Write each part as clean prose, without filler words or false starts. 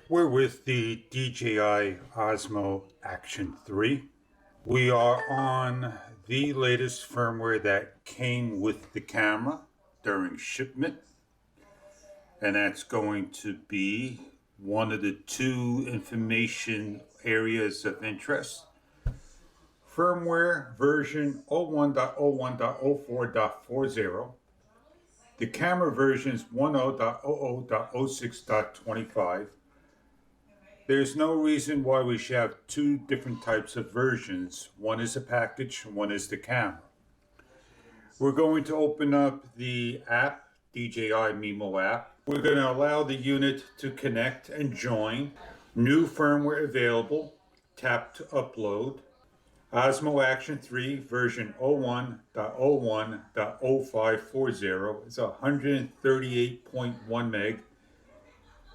We're with the DJI Osmo Action 3. We are on the latest firmware that came with the camera during shipment, and that's going to be one of the two information areas of interest. Firmware version 01.01.04.40. The camera version is 10.00.06.25. There's no reason why we should have two different types of versions. One is a package, one is the camera. We're going to open up the app, DJI Mimo app. We're going to allow the unit to connect and join. New firmware available. Tap to upload. Osmo Action 3 version 01.01.0540 is 138.1 meg.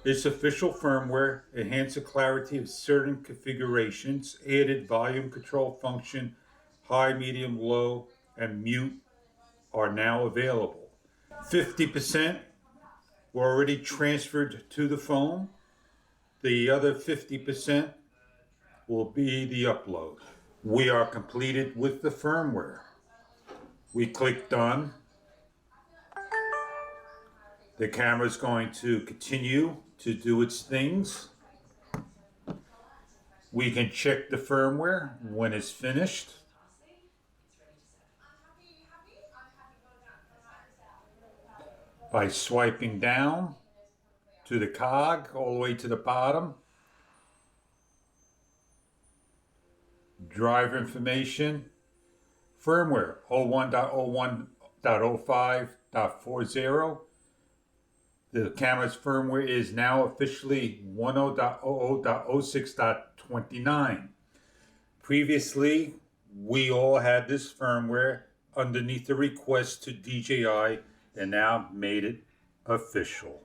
Its official firmware enhanced the clarity of certain configurations, added volume control function, high, medium, low, and mute are now available. 50% were already transferred to the phone. The other 50% will be the upload. We are completed with the firmware. We click done. The camera is going to continue to do its things. We can check the firmware when it's finished. By swiping down to the cog all the way to the bottom. Driver information. Firmware 01.01.05.40. The camera's firmware is now officially 10.00.06.29. Previously, we all had this firmware underneath the request to DJI and now made it official.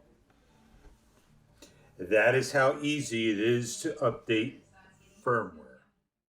That is how easy it is to update firmware.